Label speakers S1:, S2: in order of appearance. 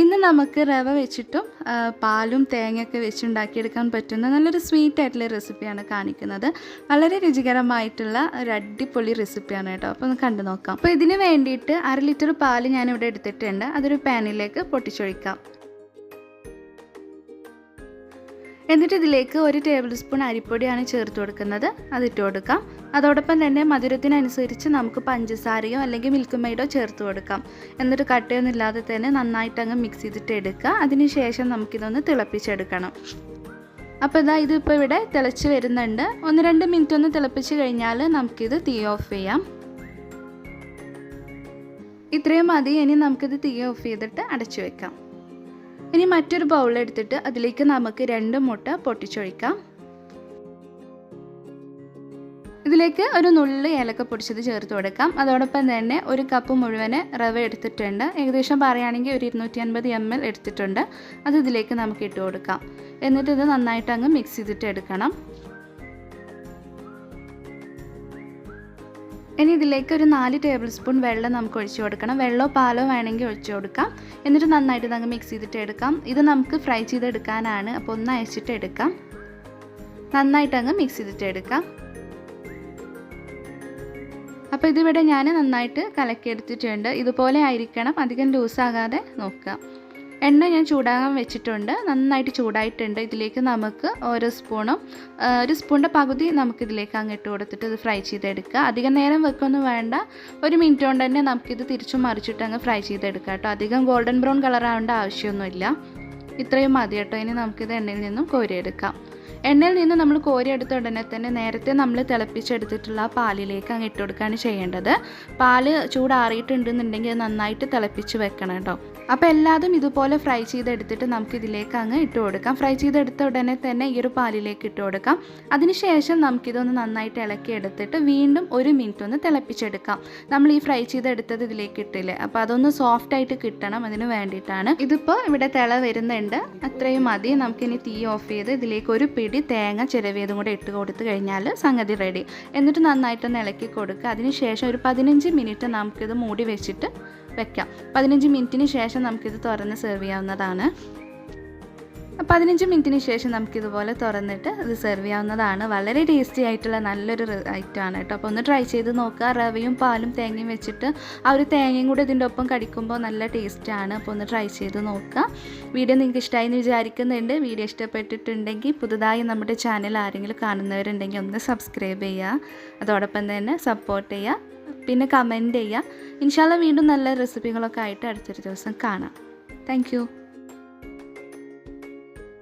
S1: ഇന്ന് നമുക്ക് റവ വെച്ചിട്ടും പാലും തേങ്ങയൊക്കെ വെച്ചുണ്ടാക്കിയെടുക്കാൻ പറ്റുന്ന നല്ലൊരു സ്വീറ്റ് ആയിട്ടുള്ള റെസിപ്പിയാണ് കാണിക്കുന്നത്. വളരെ രുചികരമായിട്ടുള്ള ഒരു അടിപൊളി റെസിപ്പിയാണ് കേട്ടോ. അപ്പോൾ ഒന്ന് കണ്ടു നോക്കാം. അപ്പോൾ ഇതിന് വേണ്ടിയിട്ട് 1/2 ലിറ്റർ പാൽ ഞാനിവിടെ എടുത്തിട്ടുണ്ട്. അതൊരു പാനിലേക്ക് പൊട്ടിച്ചൊഴിക്കാം. എന്നിട്ട് ഇതിലേക്ക് 1 ടേബിൾ സ്പൂൺ അരിപ്പൊടിയാണ് ചേർത്ത് കൊടുക്കുന്നത്. അതിട്ട് കൊടുക്കാം. അതോടൊപ്പം തന്നെ മധുരത്തിനനുസരിച്ച് നമുക്ക് പഞ്ചസാരയോ അല്ലെങ്കിൽ മിൽക്ക് മെയ്ഡോ ചേർത്ത് കൊടുക്കാം. എന്നിട്ട് കട്ടയൊന്നും ഇല്ലാതെ തന്നെ നന്നായിട്ട് അങ്ങ് മിക്സ് ചെയ്തിട്ട് എടുക്കുക. അതിനുശേഷം നമുക്കിതൊന്ന് തിളപ്പിച്ചെടുക്കണം. അപ്പോൾ ഇതിപ്പോൾ ഇവിടെ തിളച്ച് വരുന്നുണ്ട്. 1-2 മിനിറ്റ് ഒന്ന് തിളപ്പിച്ച് കഴിഞ്ഞാൽ നമുക്കിത് തീ ഓഫ് ചെയ്യാം. ഇത്രയും മതി. ഇനി നമുക്കിത് തീ ഓഫ് ചെയ്തിട്ട് അടച്ചു വെക്കാം. ഇനി മറ്റൊരു ബൗൾ എടുത്തിട്ട് അതിലേക്ക് നമുക്ക് 2 മുട്ട പൊട്ടിച്ചൊഴിക്കാം. ഇതിലേക്ക് ഒരു നുള്ളി ഏലക്ക പൊടിച്ചത് ചേർത്ത് കൊടുക്കാം. അതോടൊപ്പം തന്നെ 1 കപ്പ് മുഴുവൻ റവ എടുത്തിട്ടുണ്ട്. ഏകദേശം പറയുകയാണെങ്കിൽ ഒരു 250 ml എടുത്തിട്ടുണ്ട്. അത് ഇതിലേക്ക് നമുക്ക് ഇട്ട് കൊടുക്കാം. എന്നിട്ട് ഇത് നന്നായിട്ട് അങ്ങ് മിക്സ് ചെയ്തിട്ട് എടുക്കണം. ഇനി ഇതിലേക്ക് ഒരു 4 ടേബിൾ സ്പൂൺ വെള്ളം നമുക്ക് ഒഴിച്ചു കൊടുക്കണം. വെള്ളമോ പാലോ വേണമെങ്കിൽ ഒഴിച്ചു കൊടുക്കാം. എന്നിട്ട് നന്നായിട്ട് അങ്ങ് മിക്സ് ചെയ്തിട്ട് എടുക്കാം. ഇത് നമുക്ക് ഫ്രൈ ചെയ്തെടുക്കാനാണ്. അപ്പോൾ ഒന്ന് അയച്ചിട്ട് എടുക്കാം. നന്നായിട്ട് അങ്ങ് മിക്സ് ചെയ്തിട്ട് എടുക്കാം. അപ്പോൾ ഇതിവിടെ ഞാൻ നന്നായിട്ട് കലക്കിയെടുത്തിട്ടുണ്ട്. ഇതുപോലെ ആയിരിക്കണം, അധികം ലൂസാകാതെ നോക്കുക. എണ്ണ ഞാൻ ചൂടാകാൻ വെച്ചിട്ടുണ്ട്. നന്നായിട്ട് ചൂടായിട്ടുണ്ട്. ഇതിലേക്ക് നമുക്ക് ഓരോ സ്പൂണും 1 സ്പൂണിൻ്റെ പകുതി നമുക്കിതിലേക്ക് അങ്ങ് ഇട്ട് കൊടുത്തിട്ട് ഇത് ഫ്രൈ ചെയ്തെടുക്കുക. അധികം നേരം വെക്കൊന്നും വേണ്ട. 1 മിനിറ്റ് കൊണ്ട് തന്നെ നമുക്കിത് തിരിച്ചും മറിച്ചിട്ട് അങ്ങ് ഫ്രൈ ചെയ്തെടുക്കാം കേട്ടോ. അധികം ഗോൾഡൻ ബ്രൗൺ കളർ ആവേണ്ട ആവശ്യമൊന്നുമില്ല. ഇത്രയും മതി കേട്ടോ. ഇനി നമുക്കിത് എണ്ണയിൽ നിന്നും കോരിയെടുക്കാം. എണ്ണയിൽ നിന്ന് നമ്മൾ കോരിയെടുത്ത ഉടനെ തന്നെ നേരത്തെ നമ്മൾ തിളപ്പിച്ചെടുത്തിട്ടുള്ള പാലിലേക്ക് അങ്ങ് ഇട്ട് കൊടുക്കുകയാണ് ചെയ്യേണ്ടത്. പാല് ചൂടാറിയിട്ടുണ്ടെന്നുണ്ടെങ്കിൽ അത് നന്നായിട്ട് തിളപ്പിച്ച് വെക്കണം കേട്ടോ. അപ്പോൾ എല്ലാതും ഇതുപോലെ ഫ്രൈ ചെയ്തെടുത്തിട്ട് നമുക്കിതിലേക്ക് അങ്ങ് ഇട്ട് കൊടുക്കാം. ഫ്രൈ ചെയ്തെടുത്ത ഉടനെ തന്നെ ഈ ഒരു പാലിലേക്ക് ഇട്ട് കൊടുക്കാം. അതിനുശേഷം നമുക്കിതൊന്ന് നന്നായിട്ട് ഇളക്കി എടുത്തിട്ട് വീണ്ടും 1 മിനിറ്റ് ഒന്ന് തിളപ്പിച്ചെടുക്കാം. നമ്മൾ ഈ ഫ്രൈ ചെയ്തെടുത്തത് ഇതിലേക്ക് ഇട്ടില്ലേ, അപ്പോൾ അതൊന്ന് സോഫ്റ്റായിട്ട് കിട്ടണം. അതിന് വേണ്ടിയിട്ടാണ്. ഇതിപ്പോൾ ഇവിടെ തിള വരുന്നുണ്ട്. അത്രയും മതി. നമുക്കിനി തീ ഓഫ് ചെയ്ത് ഇതിലേക്ക് 1 പിടി തേങ്ങ ചിരവിയതും കൂടെ ഇട്ട് കൊടുത്തു കഴിഞ്ഞാൽ സംഗതി റെഡി. എന്നിട്ട് നന്നായിട്ടൊന്ന് ഇളക്കി കൊടുക്കുക. അതിനുശേഷം ഒരു 15 മിനിറ്റ് നമുക്കിത് മൂടി വെച്ചിട്ട് വെക്കാം. 15 മിനിറ്റിന് ശേഷം നമുക്കിത് തുറന്ന് സെർവ് ചെയ്യാവുന്നതാണ്. 15 മിനിറ്റിന് ശേഷം നമുക്കിതുപോലെ തുറന്നിട്ട് ഇത് സെർവ് ചെയ്യാവുന്നതാണ്. വളരെ ടേസ്റ്റി ആയിട്ടുള്ള നല്ലൊരു ഐറ്റമാണ് കേട്ടോ. അപ്പോൾ ഒന്ന് ട്രൈ ചെയ്ത് നോക്കുക. റവയും പാലും തേങ്ങയും വെച്ചിട്ട് ആ ഒരു തേങ്ങയും കൂടി ഇതിൻ്റെ ഒപ്പം കടിക്കുമ്പോൾ നല്ല ടേസ്റ്റാണ്. അപ്പോൾ ഒന്ന് ട്രൈ ചെയ്ത് നോക്കുക. വീഡിയോ നിങ്ങൾക്ക് ഇഷ്ടമായി എന്ന് വിചാരിക്കുന്നുണ്ട്. വീഡിയോ ഇഷ്ടപ്പെട്ടിട്ടുണ്ടെങ്കിൽ പുതുതായി നമ്മുടെ ചാനൽ ആരെങ്കിലും കാണുന്നവരുണ്ടെങ്കിൽ ഒന്ന് സബ്സ്ക്രൈബ് ചെയ്യുക. അതോടൊപ്പം തന്നെ സപ്പോർട്ട് ചെയ്യുക. പിന്നെ കമൻറ്റ് ചെയ്യുക. ഇൻഷാല്ലാ വീണ്ടും നല്ല റെസിപ്പികളൊക്കെ ആയിട്ട് അടുത്തൊരു ദിവസം കാണാം. താങ്ക്